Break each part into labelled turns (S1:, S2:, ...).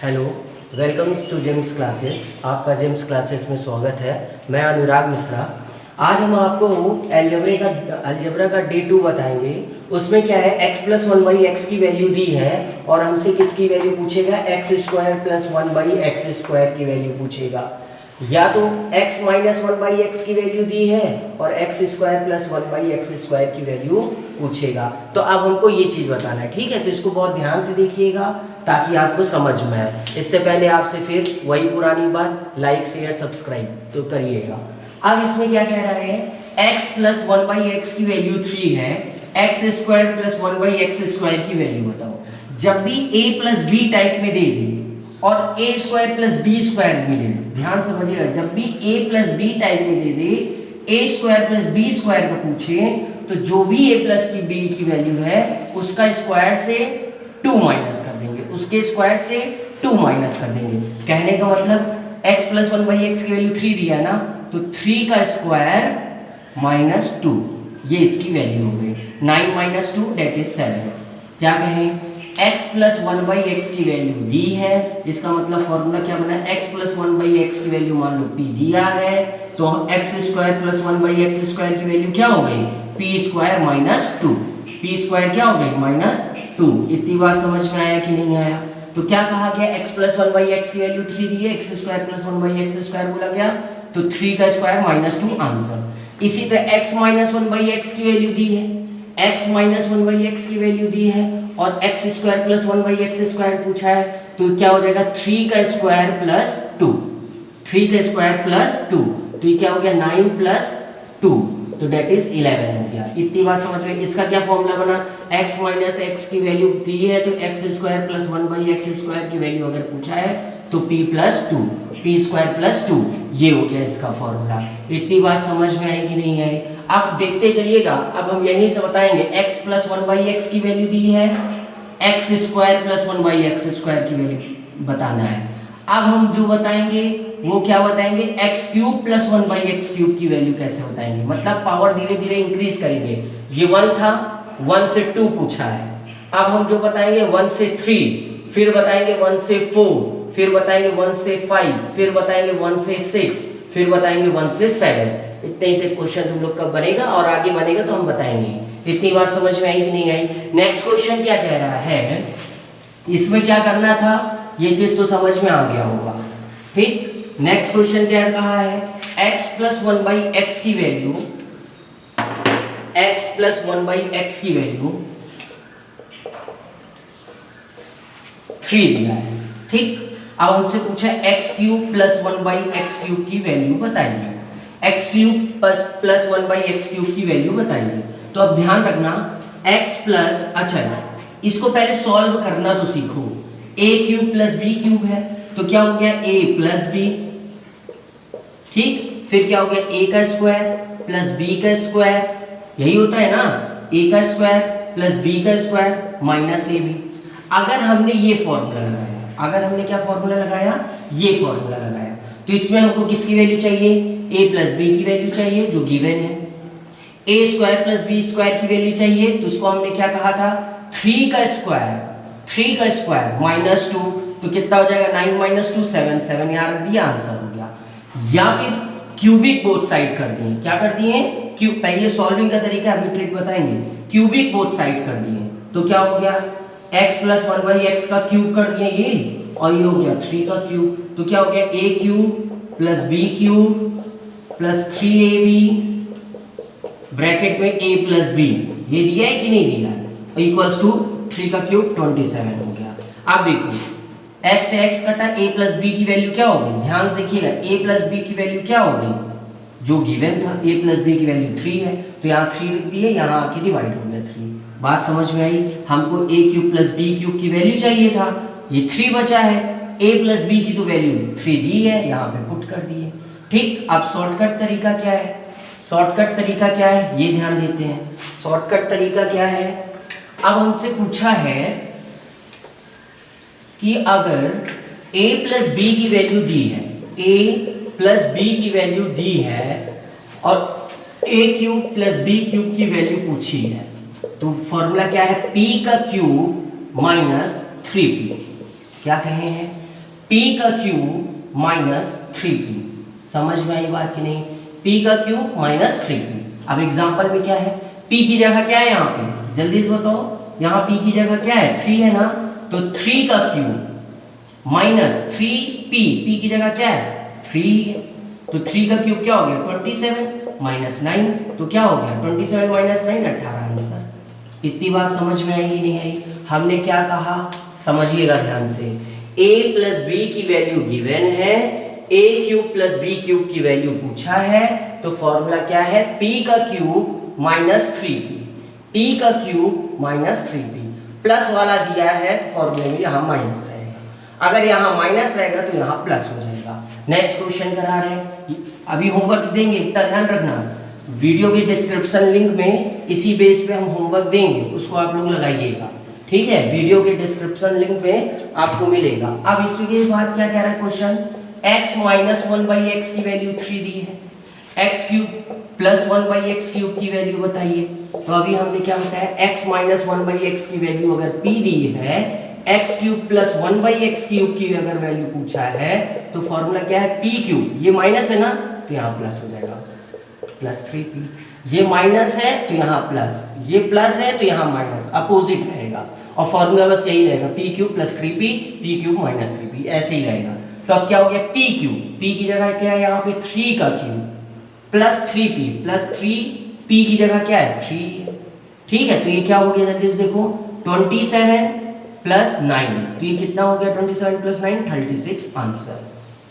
S1: Hello, welcome to James Classes. आपका James Classes में स्वागत है। मैं अनुराग मिश्रा। आज हम आपको अलजेब्रा का डे 2 बताएंगे। उसमें क्या है, x प्लस 1/x की वैल्यू दी है और हमसे किसकी वैल्यू पूछेगा, x square plus 1/x square की वैल्यू पूछेगा। या तो x माइनस 1/x की वैल्यू दी है और x square plus 1/x square की वैल्यू पूछेगा। तो अब हमको ये चीज़ बताना है, ठीक है। तो इसको बहुत ध्यान से देखिएगा ताकि आपको समझ में आए। इससे पहले आपसे फिर वही पुरानी बात, लाइक शेयर सब्सक्राइब तो करिएगा। अब इसमें क्या कह रहा है, x प्लस 1/x की वैल्यू 3 है, x square plus 1/x square की वैल्यू बताओ। जब भी a प्लस बी टाइप में दे दे और a square plus B square मिले, ध्यान समझिएगा, जब भी a प्लस बी टाइप में दे दे, a square plus B square का पूछे, तो जो भी a प्लस की b की वैल्यू है उसका स्क्वायर से 2 माइनस कर देंगे, उसके स्क्वायर से 2 माइनस कर देंगे। कहने का मतलब x प्लस 1/x की वैल्यू 3 दिया ना, तो 3 का स्क्वायर माइनस 2, ये इसकी वैल्यू हो गई। 9 माइनस 2 दैट इज 7। क्या कहें, x प्लस 1/x की वैल्यू दी है, इसका मतलब फॉर्मूला क्या बना, x प्लस 1/x की वैल्यू मान लो p दिया है, तो x square plus 1/x square की वैल्यू क्या हो गई, p square minus 2। p square क्या हो गई, माइनस 2। इतनी बात समझ में आया कि नहीं आया। तो क्या कहा गया, x प्लस 1/x की वैल्यू 3 दी है, x square plus 1/x square बोला गया, तो 3 का स्क्वायर माइनस 2 आंसर। इसी तरह x माइनस 1/x की वैल्यू दी है, x माइनस 1/x की वैल्यू दी है और x square plus 1/x square पूछा है, तो क्या हो जाएगा, 3 का स्क्वायर प्लस 2, 3 का स्क्वायर प्लस 2, तो ये क्या हो गया, 9 प्लस 2, तो दैट इज 11 हो गया। इतनी बात समझ में। इसका क्या फॉर्मूला बना, x माइनस x की वैल्यू दी है तो x square plus 1/x square की वैल्यू अगर पूछा है तो p plus 2, p square plus 2, ये हो गया इसका फॉर्मूला। इतनी बात समझ में आई कि नहीं आई। आप देखते चलिएगा, अब हम यहीं से बताएंगे। x प्लस 1/x की वैल्यू दी है, x square plus 1/x square की वैल्यू बताना है। अब हम जो बताएंगे वो क्या बताएंगे, x cube plus 1/x cube की वैल्यू कैसे बताएंगे, मतलब पावर धीरे धीरे इंक्रीज करेंगे। ये 1 था, 1 से 2 पूछा है। अब हम जो बताएंगे 1 से 3, फिर बताएंगे 1 से 4, फिर बताएंगे 1 से 5, फिर बताएंगे 1 से 6, फिर बताएंगे 1 से 7। इतने ही क्वेश्चन तुम लोग का बनेगा और आगे बनेगा तो हम बताएंगे। इतनी बात समझ में आई कि नहीं आई। नेक्स्ट क्वेश्चन क्या कह रहा है, इसमें क्या करना था, ये चीज तो समझ में आ गया होगा, ठीक। नेक्स्ट क्वेश्चन क्या कहा है, x प्लस 1/x की वैल्यू, x प्लस 1/x की वैल्यू 3 दिया है, ठीक। अब हमसे पूछा x cube plus 1/x cube की वैल्यू बताइए, x cube plus 1/x cube की वैल्यू बताइए। तो अब ध्यान रखना, x प्लस, अच्छा इसको पहले सॉल्व करना तो सीखो। a cube plus b cube है तो क्या हो गया, a प्लस b, ठीक। फिर क्या हो गया, a का स्क्वायर प्लस b का स्क्वायर, यही होता है ना, a का स्क्वायर प्लस b का स्क्वायर माइनस ab। अगर हमने ये फॉर्मूला लगाया, अगर हमने क्या फॉर्मूला लगाया, ये फॉर्मूला लगाया, तो इसमें हमको किसकी वैल्यू चाहिए, a प्लस b की वैल्यू चाहिए जो गिवन है, a square plus b square की वैल्यू चाहिए, तो उसको हमने क्या कहा था, 3 का स्क्वायर, 3 का स्क्वायर माइनस 2, तो कितना हो जाएगा, 9 माइनस 2 7, 7 यहाँ रख दिया, आंसर हो गया। या फिर क्यूबिक बोथ साइड कर दिए, क्या कर दिए, क्यूब, पहले सॉल्विंग का तरीका अभी ट्रिक बताएंगे, क्यूबिक बोथ साइड कर दिए, तो क्या हो गया, x प्लस 1/x का क्यूब कर दिए ये, और ये हो गया 3 का क्यूब, तो क्या हो गया, a cube plus b cube plus 3ab bracket में a प्लस b, ये दिया है कि नहीं दिया, इक्वल्स टू 3 का क्यूब 27 हो गया। अब देखो x से x कटा, a प्लस b की वैल्यू क्या हो गई, ध्यान से देखिएगा, a प्लस b की वैल्यू क्या हो गई, जो गिवन था a प्लस b की वैल्यू 3 है, तो यहाँ 3 लिख दिए, यहाँ आके डिवाइड हो गया 3। बात समझ में आई। हमको a cube plus b cube की वैल्यू चाहिए था, ये 3 बचा है, a प्लस b की तो वैल्यू 3 दी है, यहाँ पे पुट कर दिए, ठीक। अब शॉर्टकट तरीका क्या है, शॉर्टकट तरीका क्या है, ये ध्यान देते हैं। शॉर्टकट तरीका क्या है, अब हमसे पूछा है कि अगर a प्लस b की वैल्यू दी है, a प्लस b की वैल्यू दी है और a cube plus b cube की वैल्यू पूछी है, तो फॉर्मूला क्या है, p का क्यूब माइनस 3p। क्या कहे हैं, p का क्यूब माइनस 3p। समझ में आई बात कि नहीं? p का क्यूब माइनस 3p। अब एग्जांपल में क्या है, p की जगह क्या है यहाँ पे, जल्दी से बताओ। यहाँ p की जगह क्या है, 3 है ना, तो 3 का क्यूब माइनस 3p, p की जगह क्या है 3, तो 3 का क्यूब क्या हो गया 27 माइनस 9, तो क्या हो गया 27 माइनस 9 18 आंसर। इतनी बात समझ में आई कि नहीं आई? हमने क्या कहा, समझिएगा ध्यान से। a प्लस बी की वैल्यू गिवन है, a cube plus B cube की वैल्यू पूछा है, तो फॉर्मूला क्या है, p का क्यूब माइनस 3p, p का क्यूब माइनस 3p। प्लस वाला दिया है तो फॉर्मूले में यहाँ माइनस रहेगा, अगर यहाँ माइनस रहेगा तो यहाँ प्लस हो जाएगा। नेक्स्ट क्वेश्चन करा रहे हैं, अभी होमवर्क देंगे, इतना ध्यान रखना, वीडियो के डिस्क्रिप्शन लिंक में इसी बेस पे हम होमवर्क देंगे, उसको आप लोग लगाइएगा, ठीक है? वीडियो के डिस्क्रिप्शन लिंक में आपको मिलेगा। अब इसके बाद क्या कह रहा है क्वेश्चन, x माइनस 1/x की वैल्यू 3 दी है, x cube plus 1/x cube की वैल्यू बताइए। तो अभी हमने क्या बताया, x माइनस 1/x की वैल्यू अगर p दी है, x cube plus 1/x cube की अगर वैल्यू पूछा है, तो फॉर्मूला क्या है, p क्यूब, ये माइनस है ना तो यहाँ प्लस हो जाएगा, प्लस 3p। ये माइनस है तो यहाँ प्लस, ये प्लस है तो यहाँ माइनस, अपोजिट रहेगा, और फॉर्मूला बस यही रहेगा, p cube plus 3p, p cube minus 3p, ऐसे ही रहेगा। तो अब क्या हो गया, p क्यूब, p की जगह क्या है यहाँ पे 3 का cube plus 3p, plus 3p की जगह क्या है 3, ठीक है? तो ये क्या हो गया, जल्दी से देखो, 27 प्लस 9, तो ये कितना हो गया 27 प्लस 9 36 आंसर।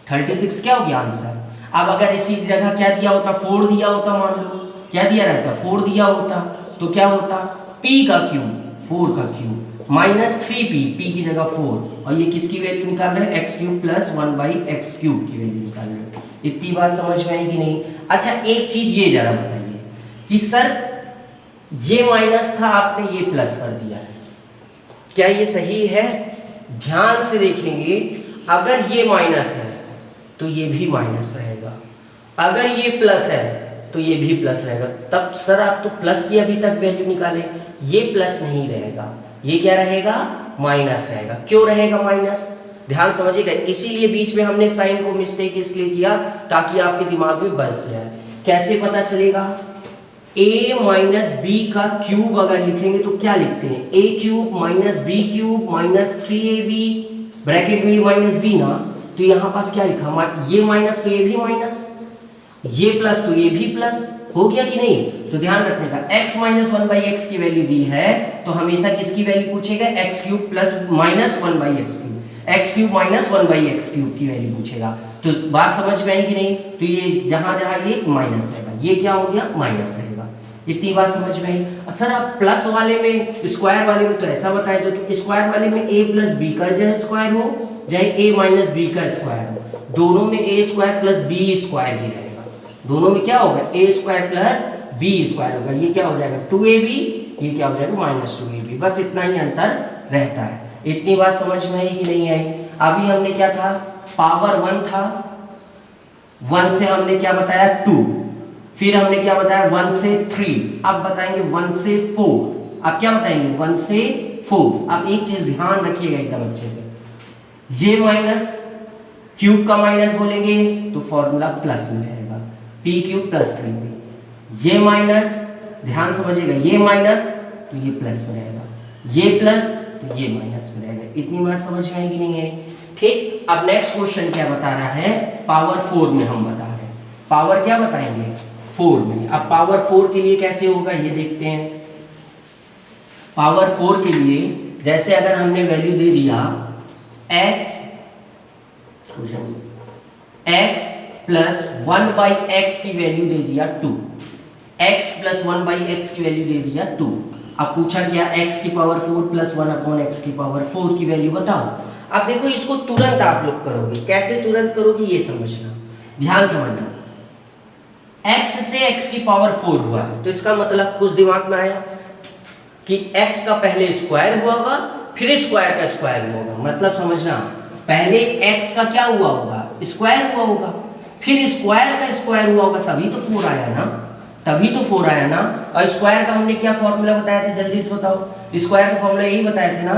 S1: 36 क्या हो गया आंसर। अब अगर इसी जगह क्या दिया होता, 4 दिया होता, मान लो क्या दिया रहता 4 दिया होता, तो क्या होता, p का क्यूब 4 का क्यूब माइनस 3p, p की जगह 4, और ये किसकी वैल्यू निकाल रहे हैं, x cube plus 1/x cube की वैल्यू निकाल रहे हैं। इतनी बात समझ में आई कि नहीं? अच्छा एक चीज ये जरा बताइए कि सर ये माइनस था, आपने ये प्लस कर दिया है, क्या ये सही है? ध्यान से देखेंगे, अगर ये माइनस है तो ये भी माइनस रहेगा, अगर ये प्लस है तो ये भी प्लस रहेगा। तब सर आप तो प्लस की अभी तक वैल्यू निकाले, ये प्लस नहीं रहेगा, ये क्या रहेगा, माइनस रहेगा। क्यों रहेगा माइनस, ध्यान समझिएगा, इसीलिए बीच में हमने साइन को मिस्टेक इसलिए किया ताकि आपके दिमाग में बस जाए। कैसे पता चलेगा, a माइनस बी का क्यूब अगर लिखेंगे तो क्या लिखते हैं, a cube minus B cube minus 3ab, bracket में माइनस बी ना, तो यहाँ पास क्या लिखा, ये माइनस तो ये भी माइनस, ये प्लस तो ये भी प्लस, हो गया कि नहीं? तो ध्यान रखने का, x माइनस 1/x की वैल्यू दी है तो हमेशा किसकी वैल्यू पूछेगा, x cube plus minus 1/x cube, x cube minus 1/x cube की वैल्यू पूछेगा। तो बात समझ में आई कि नहीं? तो ये जहां जहां ये माइनस रहेगा, ये क्या हो गया, माइनस रहेगा। इतनी बात समझ में आई? सर आप प्लस वाले में, स्क्वायर वाले में तो ऐसा बताए तो स्क्वायर वाले में a प्लस बी का जो स्क्वायर हो, चाहे a माइनस बी का स्क्वायर हो, दोनों में a square plus B square ही रहेगा। दोनों में क्या होगा, a square plus B square होगा, ये क्या हो जाएगा 2ab, ये क्या हो जाएगा माइनस 2ab, बस इतना ही अंतर रहता है। इतनी बात समझ में आई कि नहीं आई? अभी हमने क्या था, पावर 1 था, 1 से हमने क्या बताया 2, फिर हमने क्या बताया 1 से 3, अब बताएंगे 1 से 4, अब क्या बताएंगे 1 से 4। अब एक चीज ध्यान रखिएगा एकदम अच्छे से, ये माइनस क्यूब का माइनस बोलेंगे तो फॉर्मूला प्लस में रहेगा, p क्यूब प्लस 3p, ये माइनस, ध्यान समझिएगा, ये माइनस तो ये प्लस में रहेगा, ये प्लस तो ये माइनस में रहेगा। इतनी बात समझ में आई कि नहीं है? ठीक। अब नेक्स्ट क्वेश्चन क्या बता रहा है, पावर 4 में हम बता रहे हैं, पावर क्या बताएंगे 4 में। अब पावर 4 के लिए कैसे होगा ये देखते हैं। पावर 4 के लिए जैसे अगर हमने वैल्यू दे दिया x प्लस 1/x की वैल्यू दे दिया 2, x प्लस 1/x की वैल्यू दे दिया 2। अब पूछा गया x की पावर 4 प्लस 1/x की पावर 4 की वैल्यू बताओ। अब देखो इसको तुरंत आप लोग करोगे, कैसे तुरंत करोगे ये समझना, ध्यान समझना। x से x की पावर 4 हुआ है तो इसका मतलब कुछ दिमाग में आया कि x का पहले स्क्वायर हुआ होगा फिर स्क्वायर का स्क्वायर हुआ होगा, मतलब समझना, पहले x का क्या हुआ होगा, स्क्वायर हुआ होगा, फिर स्क्वायर का स्क्वायर हुआ होगा, तभी तो 4 आया ना, तभी तो 4 आया ना। और स्क्वायर का हमने क्या फॉर्मूला बताया था, जल्दी से बताओ। स्क्वायर का फॉर्मूला यही बताए थे ना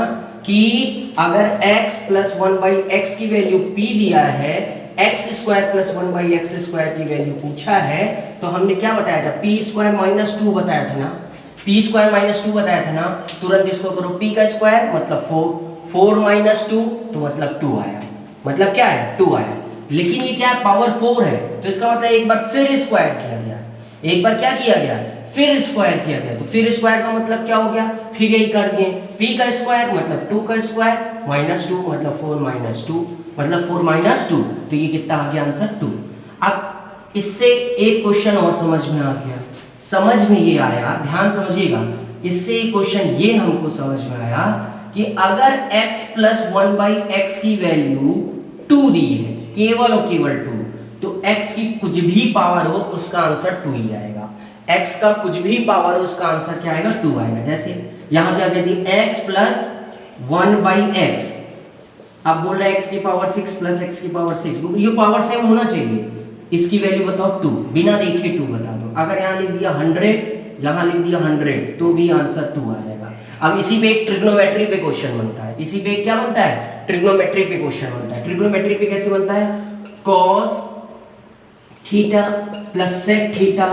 S1: कि अगर x प्लस 1/x की वैल्यू p दिया है, x square plus 1/x square की वैल्यू पूछा है, तो हमने क्या बताया था, p स्क्वायर माइनस 2 बताया था ना, p स्क्वायर माइनस 2 बताया था ना। तुरंत इसको करो, p का स्क्वायर मतलब 4, 4 माइनस 2 तो मतलब 2 आया, मतलब क्या है 2 आया। लेकिन ये क्या है, पावर 4 है, तो इसका मतलब एक बार फिर स्क्वायर किया गया, एक बार क्या किया गया, फिर स्क्वायर किया गया। तो फिर स्क्वायर का मतलब क्या हो गया, फिर यही कर दिए, p का स्क्वायर मतलब 2 का स्क्वायर माइनस 2 मतलब 4 माइनस 2 मतलब 4 माइनस 2, तो ये कितना आ गया आंसर 2। अब इससे एक क्वेश्चन और समझ में आ गया, समझ में ये आया, ध्यान समझिएगा, इससे एक क्वेश्चन ये हमको समझ में आया कि अगर x प्लस 1/x की वैल्यू 2 दी है, केवल और केवल 2, तो x की कुछ भी पावर हो उसका आंसर 2 ही आएगा। x का कुछ भी पावर हो उसका आंसर क्या आएगा, 2 आएगा। जैसे यहां क्या कहती है, x प्लस 1/x, अब बोल रहा है x की पावर 6 प्लस x की पावर 6, ये पावर सेम होना चाहिए। इसकी वैल्यू बताओ 2, बिना देखे 2 बता दो। अगर यहाँ लिख दिया 100, यहाँ लिख दिया 100, तो भी आंसर 2 आ जाएगा। अब इसी पे एक ट्रिग्नोमेट्री पे क्वेश्चन बनता है, इसी पे क्या बनता है, ट्रिग्नोमेट्री पे क्वेश्चन बनता है। ट्रिग्नोमेट्री पे कैसे बनता है, cos theta plus sec theta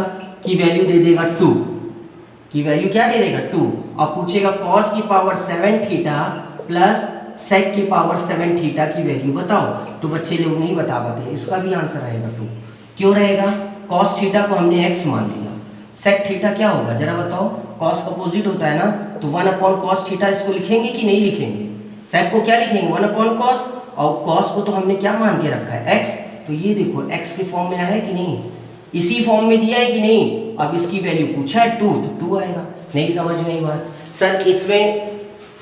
S1: की वैल्यू दे देगा 2, की वैल्यू क्या दे देगा 2, और पूछेगा cos की पावर 7 थीटा प्लस sec की पावर 7 थीटा की वैल्यू बताओ, तो बच्चे लोग नहीं बता पाते, इसका भी आंसर आएगा 2। क्यों रहेगा, cos थीटा को हमने x मान लिया, sec थीटा क्या होगा जरा बताओ, cos का अपोजिट होता है ना, तो 1/cos थीटा इसको लिखेंगे कि नहीं लिखेंगे, sec को क्या लिखेंगे 1/cos, और cos को तो हमने क्या मान के रखा है x, तो ये देखो x के फॉर्म में आया है कि नहीं, इसी फॉर्म में दिया है कि नहीं। अब इसकी वैल्यू पूछा है 2, तो 2 आएगा। नहीं समझ में आई बात सर,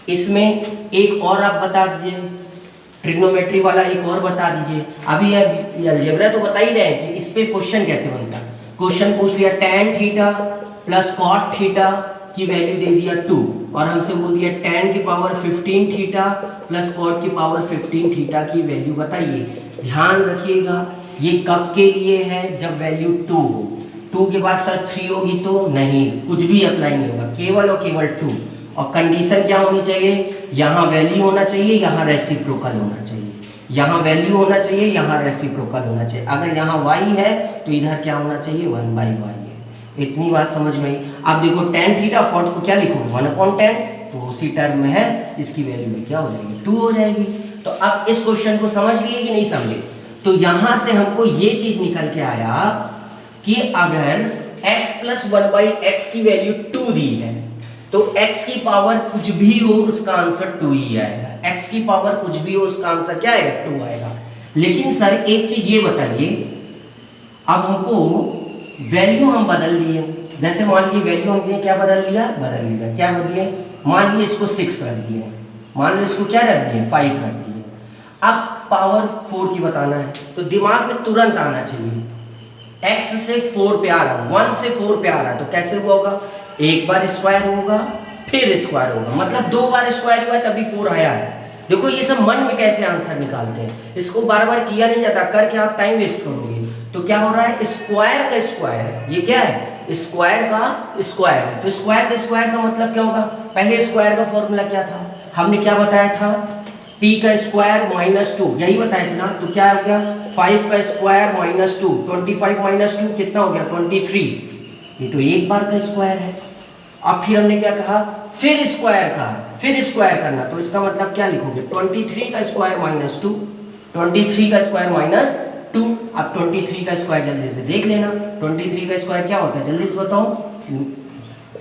S1: इसमें एक और आप बता दीजिए, ट्रिग्नोमेट्री वाला एक और बता दीजिए। अभी ये अलजेब्रा तो बता ही रहे हैं कि इस पे क्वेश्चन कैसे बनता है। क्वेश्चन पूछ लिया tan theta plus cot theta की वैल्यू दे दिया 2, और हमसे बोल दिया tan की पावर 15 थीटा प्लस cot की पावर 15 थीटा की वैल्यू बताइए। ध्यान रखिएगा, ये कब के लिए है, जब वैल्यू 2 हो। 2 के बाद सर 3 होगी तो नहीं, कुछ भी अप्लाई नहीं होगा, केवल और केवल 2। और कंडीशन क्या होनी चाहिए, यहाँ वैल्यू होना चाहिए, यहाँ रेसिप्रोकल होना चाहिए, यहाँ वैल्यू होना चाहिए, यहाँ रेसिप्रोकल होना चाहिए। अगर यहाँ y है तो इधर क्या होना चाहिए, 1/y है। इतनी बात समझ में आई। अब देखो tan थीटा cot को क्या लिखोगे 1/tan, तो उसी टर्म में है, इसकी वैल्यू भी क्या हो जाएगी 2 हो जाएगी। तो अब इस क्वेश्चन को समझ लिए कि नहीं समझे, तो यहां से हमको ये चीज निकल के आया कि अगर x प्लस 1/x की वैल्यू 2 दी है, तो x की पावर कुछ भी हो उसका आंसर 2 ही आएगा। x की पावर कुछ भी हो उसका आंसर क्या आएगा, 2 आएगा। लेकिन सर एक चीज ये बताइए, अब हमको वैल्यू हम बदल लिए, जैसे मान लीजिए वैल्यू हमने क्या बदल लिया, क्या बदले, मान लीजिए इसको 6 रख दिए, मान लो इसको क्या रख दिए 5 रख दिए। अब पावर 4 की बताना है, तो दिमाग में तुरंत आना चाहिए, x से 4 पे आ रहा, 1 से 4 पे आ रहा, तो कैसे हुआ होगा, एक बार स्क्वायर होगा फिर स्क्वायर होगा, मतलब 2 बार स्क्वायर हुआ तभी 4 आया है। देखो ये सब मन में कैसे आंसर निकालते हैं, इसको बार बार किया नहीं जाता, करके आप टाइम वेस्ट करोगे। तो क्या हो रहा है, स्क्वायर का स्क्वायर, ये क्या है स्क्वायर का स्क्वायर है, तो स्क्वायर का स्क्वायर का मतलब क्या होगा, पहले स्क्वायर का फॉर्मूला क्या था, हमने क्या बताया था, p का स्क्वायर माइनस 2, यही बताया था ना। तो क्या हो गया 5 का स्क्वायर माइनस 2, 25 माइनस 2 कितना हो गया 23, ये तो एक बार का स्क्वायर है। अब फिर हमने क्या कहा, फिर स्क्वायर करना, तो इसका मतलब क्या लिखोगे 23 का स्क्वायर माइनस 2, 23 का स्क्वायर माइनस 2। अब 23 का स्क्वायर जल्दी से देख लेना, 23 का स्क्वायर क्या होता है जल्दी से बताओ,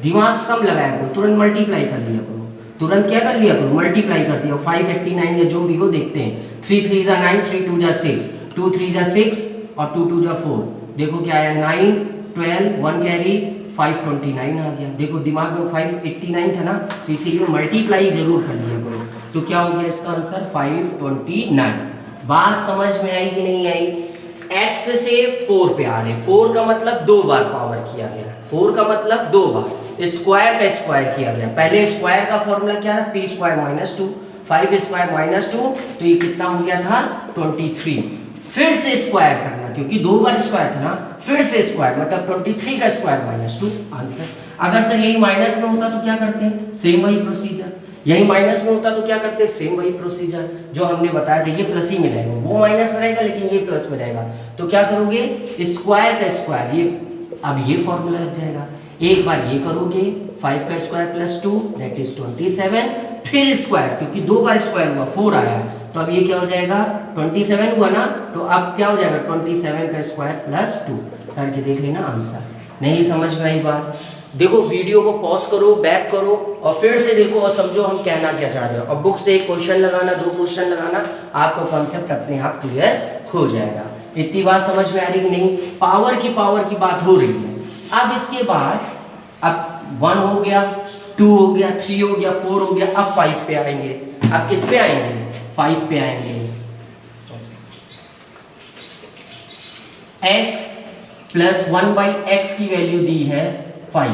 S1: दिमाग कम लगाया करो, तुरंत मल्टीप्लाई कर लिया करो, तुरंत क्या कर लिया करो मल्टीप्लाई कर दिया, 589 या जो भी हो देखते हैं, 3 3 जा 9, 3 2 जा 6, 2 3 जा 6 और 2 2 जा 4, देखो क्या आया 9 12 1 कैरी 529 आ गया। देखो दिमाग में 589 था ना, तो इसीलिए मल्टीप्लाई जरूर कर लिया करो। तो क्या हो गया इसका आंसर 529। बात समझ में आई कि नहीं आई, x से 4 पे आ रहे, 4 का मतलब 2 बार पावर किया गया, 4 का मतलब 2 बार, स्क्वायर का स्क्वायर किया गया। पहले स्क्वायर का फॉर्मूला क्या था, p square minus 2, 5 square minus 2, तो ये कितना हो गया था 23। फिर से स्क्वायर करना, क्योंकि 2 बार स्क्वायर था ना, फिर से स्क्वायर मतलब 23 का स्क्वायर माइनस 2 आंसर। अगर सर यही माइनस में होता तो क्या करते हैं, सेम वही प्रोसीजर, यही माइनस में होता तो क्या करते, सेम वही प्रोसीजर जो हमने बताया था, ये प्लस ही में रहेगा, वो माइनस में रहेगा लेकिन ये प्लस में रहेगा। तो क्या करोगे, स्क्वायर का स्क्वायर, ये अब ये फॉर्मूला लग जाएगा। एक बार ये करोगे 5 का स्क्वायर प्लस 2 दैट इज 27, फिर स्क्वायर, क्योंकि 2 बार स्क्वायर हुआ 4 आया, तो अब ये क्या हो जाएगा 27 हुआ ना, तो अब क्या हो जाएगा 27 का स्क्वायर प्लस 2 करके देख लेना आंसर। नहीं समझ में आई बात, देखो वीडियो को पॉज करो, बैक करो और फिर से देखो और समझो हम कहना क्या चाह रहे हो। अब बुक से एक क्वेश्चन लगाना, 2 क्वेश्चन लगाना, आपको कॉन्सेप्ट अपने आप क्लियर हो जाएगा। इतनी बात समझ में आ रही कि नहीं, पावर की बात हो रही है। अब इसके बाद अब 1 हो गया, 2 हो गया, 3 हो गया, 4 हो गया, अब 5 पे आएंगे। अब किस पे आएंगे, 5 पे आएंगे। x प्लस 1/x की वैल्यू दी है 5।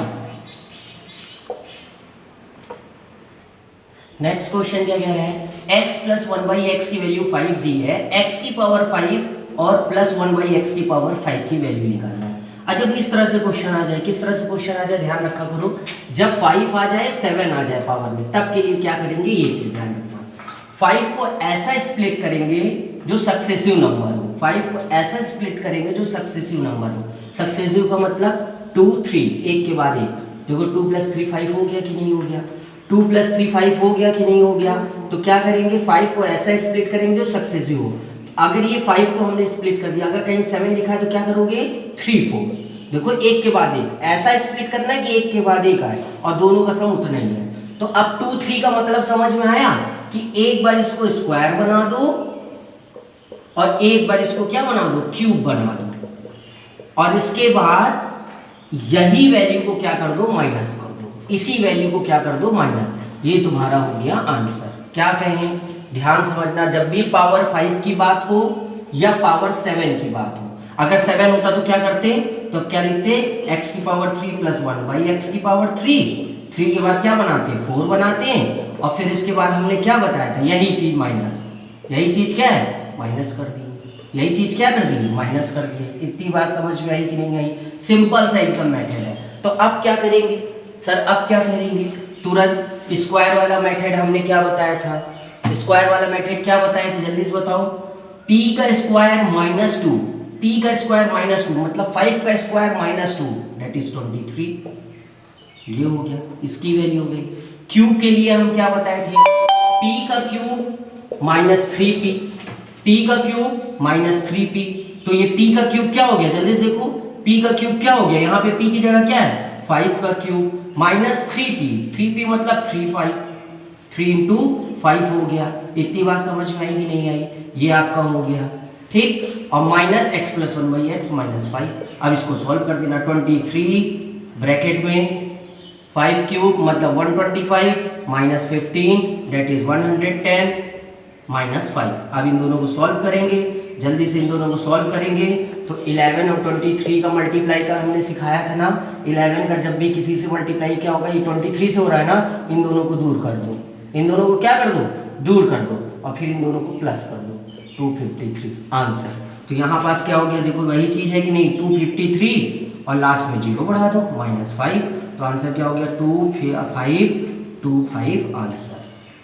S1: नेक्स्ट क्वेश्चन क्या कह रहा है, x प्लस 1/x की वैल्यू 5 दी है, x की पावर 5 और प्लस 1/x की पावर 5 की वैल्यू निकालना है। जब इस तरह से क्वेश्चन आ जाए, किस तरह से क्वेश्चन आ जाए ध्यान रखा करो, जब 5 आ जाए 7 आ जाए पावर में, तब के लिए क्या करेंगे, ये चीज ध्यान रखना। 5 को ऐसा स्प्लिट करेंगे जो सक्सेसिव नंबर हो, 5 को ऐसा स्प्लिट करेंगे जो सक्सेसिव नंबर हो। सक्सेसिव का मतलब 2 3 एक के बाद एक। देखो 2 + 3 5 हो गया कि नहीं हो गया, 2 + 3 5 हो गया कि नहीं हो गया। तो क्या करेंगे, 5 को ऐसा स्प्लिट करेंगे जो सक्सेसिव हो। अगर ये 5 को हमने स्प्लिट कर दिया, अगर कहीं 7 लिखा है तो क्या करोगे 3 4। देखो एक के बाद एक, ऐसा स्प्लिट करना है कि एक के बाद एक आए और दोनों का सम उतना ही है। तो अब 2 3 का मतलब समझ में आया कि एक बार इसको स्क्वायर बना दो और एक बार इसको क्या बना दो, क्यूब बना दो, और इसके बाद यही वैल्यू को क्या कर दो, माइनस कर दो, इसी वैल्यू को क्या कर दो, माइनस। ये तुम्हारा हो गया आंसर। क्या कहें, ध्यान समझना, जब भी पावर 5 की बात हो या पावर 7 की बात हो, अगर 7 होता तो क्या करते, तो क्या लिखते, x की पावर 3 प्लस 1/x की पावर 3 के बाद क्या बनाते हैं, 4 बनाते हैं, और फिर इसके बाद हमने क्या बताया था, यही चीज माइनस, यही चीज क्या है, माइनस कर दी, यही चीज क्या कर दी, माइनस कर दी। इतनी बात समझ में आई कि नहीं आई, सिंपल सा एकदम मेथड है। तो अब क्या करेंगे सर, अब क्या करेंगे, तुरंत स्क्वायर वाला मेथड हमने क्या बताया था, स्क्वायर वाला मेथड क्या बताया था, जल्दी से बताओ, p का स्क्वायर माइनस 2, p का स्क्वायर माइनस 2 मतलब 5 का स्क्वायर माइनस 2 दैट इज 23। ये हो गया, इसकी वैल्यू हो गई। क्यूब के लिए हम क्या बताए थे, p का क्यूब माइनस 3p, p का क्यूब माइनस 3p। तो ये p का क्यूब क्या हो गया, जल्दी से देखो, p का क्यूब क्या हो गया, यहाँ पे p की जगह क्या है 5 का क्यूब माइनस 3p मतलब 3 इंटू 5 हो गया। इतनी बात समझ में आई कि नहीं आई, ये आपका हो गया ठीक। और minus x plus 1/x minus 5। अब इसको सॉल्व कर देना, 23 ब्रैकेट में 5 क्यूब मतलब 125 माइनस 15 दैट इज 110 माइनस 5। अब इन दोनों को सॉल्व करेंगे, जल्दी से इन दोनों को सॉल्व करेंगे। तो 11 और 23 का मल्टीप्लाई का हमने सिखाया था ना, 11 का जब भी किसी से मल्टीप्लाई क्या होगा, ये 23 से हो रहा है ना, इन दोनों को दूर कर दो, इन दोनों को क्या कर दो, दूर कर दो, और फिर इन दोनों को प्लस कर दो, 253 आंसर। तो यहाँ पास क्या हो गया, देखो वही चीज है कि नहीं, 253 और लास्ट में 0 बढ़ा दो माइनस 5। तो आंसर क्या हो गया, 2525 आंसर।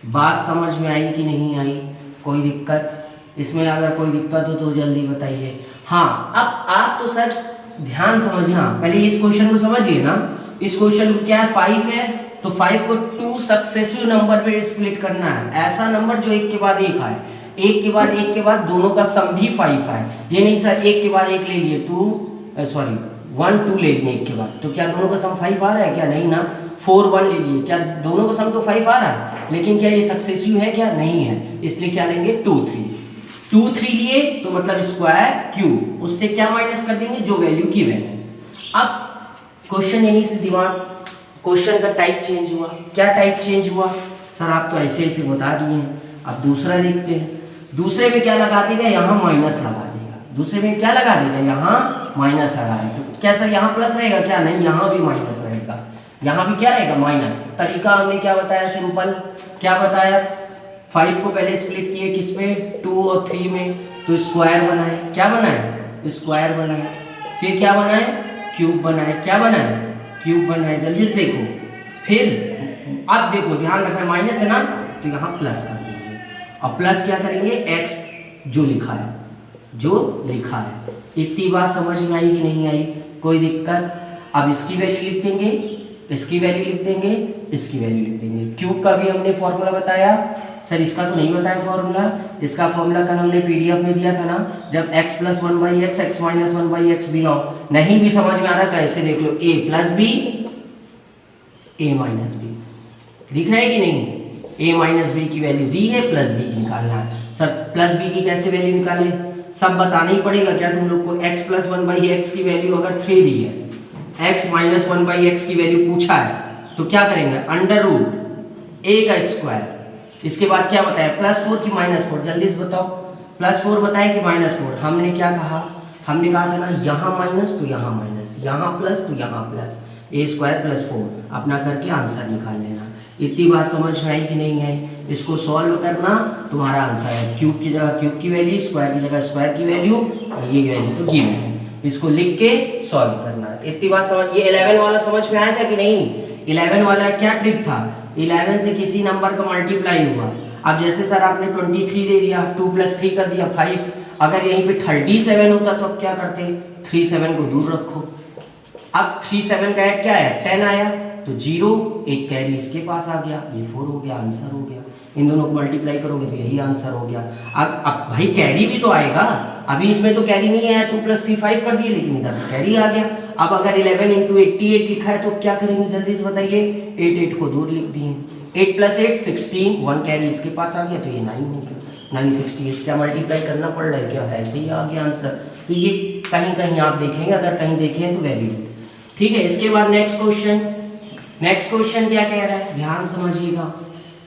S1: बात समझ में आई कि नहीं आई, कोई दिक्कत इसमें, अगर कोई दिक्कत हो तो जल्दी बताइए। हाँ, अब आप तो सर ध्यान समझना, पहले इस क्वेश्चन को समझिए ना, इस क्वेश्चन को क्या है, 5 है, तो 5 को 2 सक्सेसिव नंबर पे स्प्लिट करना है, ऐसा नंबर जो एक के बाद एक आए, एक के बाद एक के बाद दोनों का सम भी 5 आए। ये नहीं सर एक के बाद एक ले लिए 1 2 ले लिए एक के बाद, तो क्या दोनों का सम 5 आ रहा है, क्या नहीं ना, 4 1 ले लिए, क्या दोनों का सम तो 5 आ रहा है, लेकिन क्या ये सक्सेसिव है, क्या नहीं है, इसलिए क्या लेंगे 2 3 लिए, तो मतलब स्क्वायर क्यूब, उससे क्या माइनस कर देंगे, जो वैल्यू गिवन है। अब क्वेश्चन यहीं से दिमाग, क्वेश्चन का टाइप चेंज हुआ, क्या टाइप चेंज हुआ सर, आप तो ऐसे ऐसे बता दिए हैं। अब दूसरा देखते हैं, दूसरे में क्या लगा देगा, यहाँ माइनस लगा देगा, दूसरे में क्या लगा देगा, यहाँ माइनस लगा देगा। तो क्या सर यहाँ प्लस रहेगा, क्या नहीं, यहाँ भी माइनस रहेगा, यहाँ भी क्या रहेगा, माइनस। तरीका हमने क्या बताया, सिंपल क्या बताया, 5 को पहले स्प्लिट किए किस में, 2 और 3 में, तो स्क्वायर बनाए, क्या बनाए, स्क्वायर बनाए, फिर क्या बनाए, क्यूब बनाए, क्या बनाए, क्यूब बनाए, जल्दी से देखो, फिर अब देखो ध्यान रखना माइनस है ना, तो यहाँ प्लस कर देंगे। अब प्लस क्या करेंगे, एक्स जो लिखा है, इतनी बात समझ में आई कि नहीं आई, कोई दिक्कत? अब इसकी वैल्यू लिख देंगे, इसकी वैल्यू लिख देंगे, इसकी वैल्यू लिख देंगे। क्यूब का भी हमने फॉर्मूला बताया, सर इसका तो नहीं बताया फॉर्मूला, इसका फॉर्मूला कल हमने पीडीएफ में दिया था ना, जब x plus 1/x x minus 1/x दिया हो, नहीं भी समझ में आ रहा कैसे देख लो, a plus B a minus B, दिख रहा है कि नहीं, a माइनस बी की वैल्यू दी है, प्लस बी की निकालना है। सर प्लस बी की कैसे वैल्यू निकाले, सब बताना ही पड़ेगा क्या तुम लोग को। x प्लस 1/x की वैल्यू अगर 3 दी है, x माइनस 1/x की वैल्यू पूछा है, तो क्या करेंगे, अंडर रूट a का स्क्वायर, इसके बाद क्या बताया, +4 की -4, जल्दी से बताओ, +4 बताए कि -4, हमने क्या कहा, हमने कहा था ना यहाँ माइनस तो यहाँ माइनस, यहाँ प्लस तो यहाँ प्लस, a² + 4 अपना करके आंसर निकाल लेना। इतनी बात समझ में आई कि नहीं है? इसको सॉल्व करना, तुम्हारा आंसर है क्यूब की जगह क्यूब की वैल्यू, स्क्वायर की जगह स्क्वायर की वैल्यू, ये वैल्यू तो गिवन है, इसको लिख के सॉल्व करना है। इतनी बात समझ, ये 11 वाला समझ में आया था कि नहीं? 11 वाला क्या ट्रिक था, 11 से किसी नंबर का मल्टीप्लाई हुआ, अब जैसे सर आपने 23 दे दिया, 2 + 3 कर दिया 5, अगर यहीं पे 37 होता तो अब क्या करते, 37 को दूर रखो, अब 37 का ऐड क्या है, 10 आया, तो 0 एक कैरी इसके पास आ गया, ये 4 हो गया, आंसर हो गया। इन दोनों को मल्टीप्लाई करोगे तो यही आंसर हो गया। अब भाई कैरी भी तो आएगा, अभी इसमें तो कैरी नहीं आया, 2 + 3 5 कर दिए, लेकिन इधर तो कैरी आ गया। अब अगर 11 × 88 लिखा है तो क्या करेंगे, जल्दी से बताइए, 8 को दूर लिख दिए, 8 + 8 16, 1 कैरी इसके पास आ गया, तो ये 9 हो गया, 9 60, क्या मल्टीप्लाई करना पड़ रहा है क्या, ऐसे ही आ गया आंसर। तो ये कहीं कहीं आप देखेंगे, अगर कहीं देखें तो वेरी गुड, ठीक है। इसके बाद नेक्स्ट क्वेश्चन क्या कह रहा है, ध्यान समझिएगा।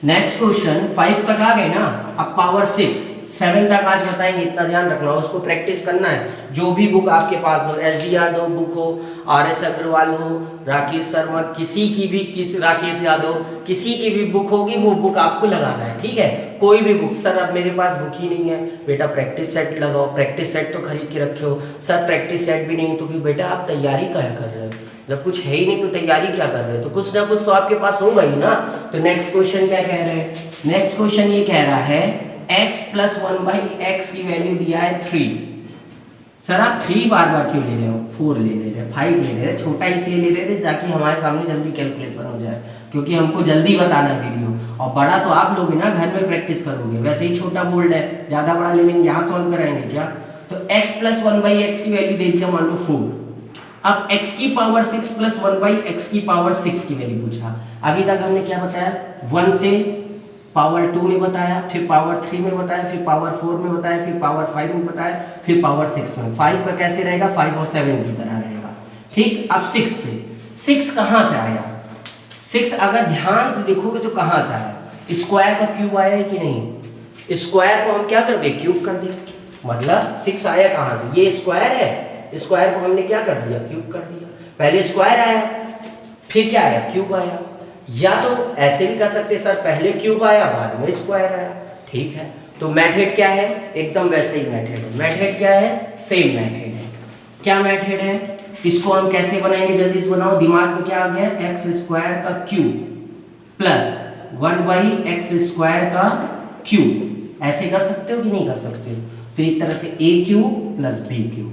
S1: नेक्स्ट क्वेश्चन 5 तक आ गए ना, अब पावर 6 7 तक आज बताएंगे, इतना ध्यान रखना, उसको प्रैक्टिस करना है। जो भी बुक आपके पास हो, SDR बुक हो, RS अग्रवाल हो, राकेश शर्मा, किसी की भी, राकेश यादव, किसी की भी बुक होगी, वो बुक आपको लगाना है, ठीक है। कोई भी बुक, सर अब मेरे पास बुक ही नहीं है, बेटा प्रैक्टिस सेट लगाओ, प्रैक्टिस सेट तो खरीद के रखे हो, सर प्रैक्टिस सेट भी नहीं, तो फिर बेटा आप तैयारी क्या कर रहे हो, जब कुछ है ही नहीं तो तैयारी क्या कर रहे हो, तो कुछ ना कुछ तो आपके पास होगा ही ना। तो नेक्स्ट क्वेश्चन क्या कह रहे हैं, नेक्स्ट क्वेश्चन ये कह रहा है x + 1/x की वैल्यू दिया है 3, सर आप 3 बार क्यों ले रहे हो, 4 ले रहे हैं, 5 ले रहे हैं, छोटा इसलिए ले रहे थे ताकि हमारे सामने जल्दी कैलकुलेशन हो जाए, क्योंकि हमको जल्दी बताना है वीडियो, और बड़ा तो आप लोग ना घर में प्रैक्टिस करोगे, वैसे ही छोटा बोल्ड है, ज्यादा बड़ा ले लेंगे, यहाँ सॉल्व कराएंगे क्या। तो x + 1/x की वैल्यू दे दिया मान लो 4, अब x की पावर 6 + 1/x की पावर 6 की वैल्यू पूछा। अभी तक हमने क्या बताया, 1 से पावर 2 में बताया, फिर पावर 3 में बताया, फिर पावर 4 में बताया, फिर पावर 5 में बताया, फिर पावर 6 में। 5 का कैसे रहेगा, 5 और 7 की तरह रहेगा, ठीक। अब 6 पे, 6 कहाँ से आया, 6 अगर ध्यान से देखोगे तो कहाँ से आया, स्क्वायर का क्यूब आया है कि नहीं, स्क्वायर को हम क्या कर दे, क्यूब कर दे, मतलब 6 आया कहाँ से, ये स्क्वायर है, स्क्वायर को हमने क्या कर दिया, क्यूब कर दिया। पहले स्क्वायर आया, फिर क्या आया, क्यूब आया, या तो ऐसे भी कर सकते सर, पहले क्यूब आया बाद में स्क्वायर आया, ठीक है। तो मेथड क्या है, एकदम वैसे ही मेथड है, मेथड क्या है, सेम मेथड है। क्या मेथड है, इसको हम कैसे बनाएंगे, जल्दी से बनाओ, दिमाग में क्या आ गया, x² का क्यूब प्लस 1/x² का क्यूब, ऐसे कर सकते हो कि नहीं कर सकते हो। तो एक तरह से a³ + b³,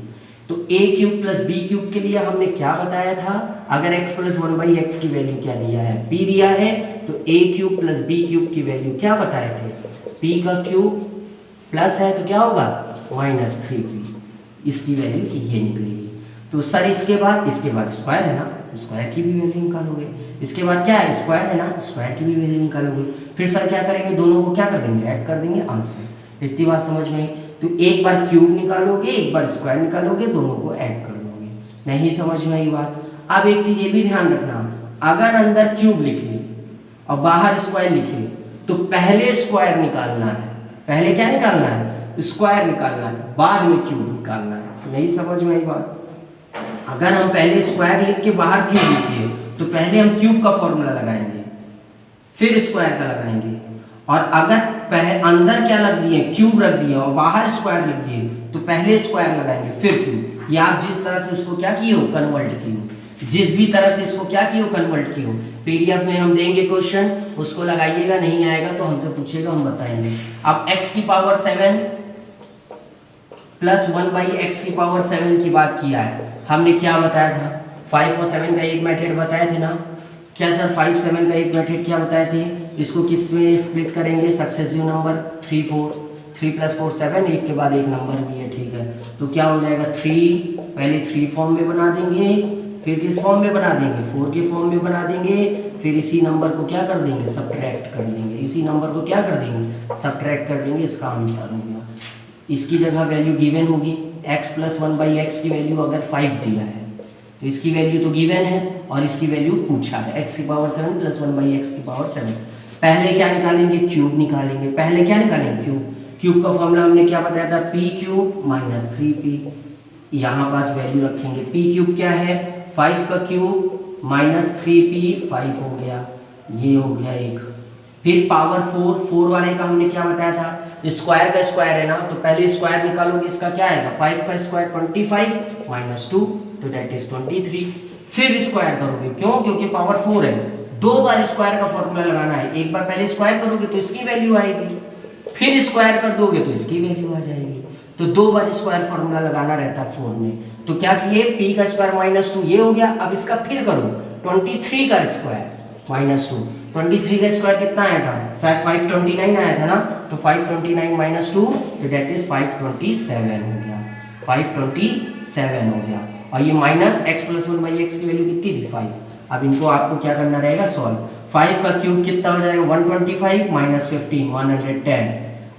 S1: तो a³ + b³ के लिए हमने क्या बताया था, अगर x + 1/x की वैल्यू क्या दिया है, p दिया है, तो a³ + b³ की वैल्यू क्या बताए थे, p का क्यूब प्लस है तो क्या होगा -3p, इसकी वैल्यू ये निकलेगी। तो सर इसके बाद स्क्वायर है ना, स्क्वायर की भी वैल्यू निकालोगे, इसके बाद क्या है, स्क्वायर है ना, स्क्वायर की भी वैल्यू निकालोगे, फिर सर क्या करेंगे, दोनों को क्या कर देंगे, ऐड कर देंगे, आंसर। इतनी बात समझ में आई। तो एक बार क्यूब निकालोगे, एक बार स्क्वायर निकालोगे, दोनों को ऐड कर दोगे, नहीं समझ में आई बात। अब एक चीज ये भी ध्यान रखना, अगर अंदर क्यूब लिखे और बाहर स्क्वायर लिखे, तो पहले स्क्वायर निकालना है, पहले क्या निकालना है, स्क्वायर निकालना है, बाद में क्यूब निकालना है, नहीं समझ में आई बात। अगर हम पहले स्क्वायर लिख के बाहर क्यूब लिखिए, तो पहले हम क्यूब का फॉर्मूला लगाएंगे, फिर स्क्वायर का लगाएंगे, और अगर अंदर क्या रख दिए, क्यूब रख दिए और बाहर स्क्वायर लिख दिए, तो पहले स्क्वायर लगाएंगे फिर क्यूब, या आप जिस तरह से उसको क्या किए हो, कन्वर्ट किए हो, जिस भी तरह से इसको क्या कियो, कन्वर्ट कियो। पीडीएफ में हम देंगे क्वेश्चन, उसको लगाइएगा, नहीं आएगा तो हमसे पूछेगा, हम बताएंगे। अब x की पावर 7 प्लस 1/x की पावर 7 की बात किया है, हमने क्या बताया था, 5 और 7 का एक मेथड बताए थे ना। क्या सर 5 7 का एक मेथड क्या बताए थे, इसको किस में स्प्लिट करेंगे, सक्सेसिव नंबर 3 4, 3 + 4 7, एक के बाद एक नंबर भी है, ठीक है। तो क्या हो जाएगा 3, पहले 3 फॉर्म में बना देंगे, फिर किस फॉर्म में बना देंगे, 4 के फॉर्म में बना देंगे, फिर इसी नंबर को क्या कर देंगे, सब्ट्रैक्ट कर देंगे, इसी नंबर को क्या कर देंगे, सब्ट्रैक्ट कर देंगे, इसका आंसर हो गया। इसकी जगह वैल्यू गिवन होगी, x + 1/x की वैल्यू अगर 5 दिया है तो इसकी वैल्यू तो गिवन है और इसकी वैल्यू पूछा है, x की पावर 7 + 1/x की पावर 7। पहले क्या निकालेंगे, क्यूब निकालेंगे। पहले क्या निकालेंगे, क्यूब। क्यूब का फॉर्मूला हमने क्या बताया था, p³ - 3p। यहाँ पास वैल्यू रखेंगे, p³ क्या है, 5 का क्यूब माइनस 3p, 5 हो गया, ये हो गया एक। फिर पावर 4 वाले का हमने क्या बताया था, स्क्वायर का स्क्वायर है ना, तो पहले स्क्वायर निकालोगे, इसका क्या आएगा, 5 का स्क्वायर 25 - 2, तो दैट इज 23। फिर स्क्वायर करोगे, क्यों, क्योंकि पावर 4 है, 2 बार स्क्वायर का फॉर्मूला लगाना है। एक बार पहले स्क्वायर करोगे तो इसकी वैल्यू आएगी, फिर स्क्वायर कर दोगे तो इसकी वैल्यू आ जाएगी। तो 2 बार स्क्वायर फॉर्मूला लगाना रहता है 4 में। तो क्या किए, p का स्क्वायर -2, ये हो गया। अब इसका फिर करो, 23 का स्क्वायर -2, 23 का स्क्वायर कितना आया था, शायद 529 आया था ना, तो 529 - 2, तो दैट इज 527 हो गया, 527 हो गया। और ये माइनस x + 1/x की वैल्यू कितनी थी, 5। अब इनको आपको क्या करना रहेगा, सॉल्व। 5 का क्यूब कितना हो जाएगा, 125 - 15, 110।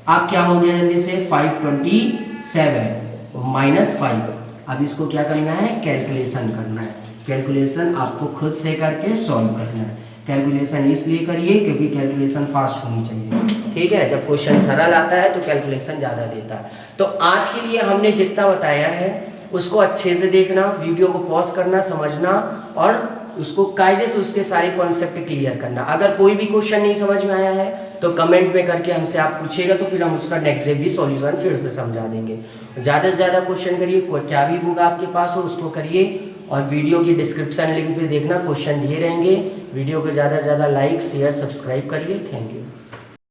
S1: अब क्या हो गया जल्दी से, 527 - 5। अब इसको क्या करना है, कैलकुलेशन करना है। कैलकुलेशन आपको खुद से करके सॉल्व करना है। कैलकुलेशन इसलिए करिए क्योंकि कैलकुलेशन फास्ट होनी चाहिए, ठीक है। जब क्वेश्चन सरल आता है तो कैलकुलेशन ज़्यादा देता है। तो आज के लिए हमने जितना बताया है उसको अच्छे से देखना, वीडियो को पॉज करना, समझना और उसको कायदे से उसके सारे कॉन्सेप्ट क्लियर करना। अगर कोई भी क्वेश्चन नहीं समझ में आया है तो कमेंट में करके हमसे आप पूछिएगा, तो फिर हम उसका नेक्स्ट डे भी सॉल्यूशन फिर से समझा देंगे। ज़्यादा से ज़्यादा क्वेश्चन करिए, क्या भी बुक आपके पास हो उसको करिए, और वीडियो की डिस्क्रिप्शन लिंक पे देखना, क्वेश्चन दिए रहेंगे। वीडियो को ज़्यादा से ज़्यादा लाइक, शेयर, सब्सक्राइब करिए। Thank you.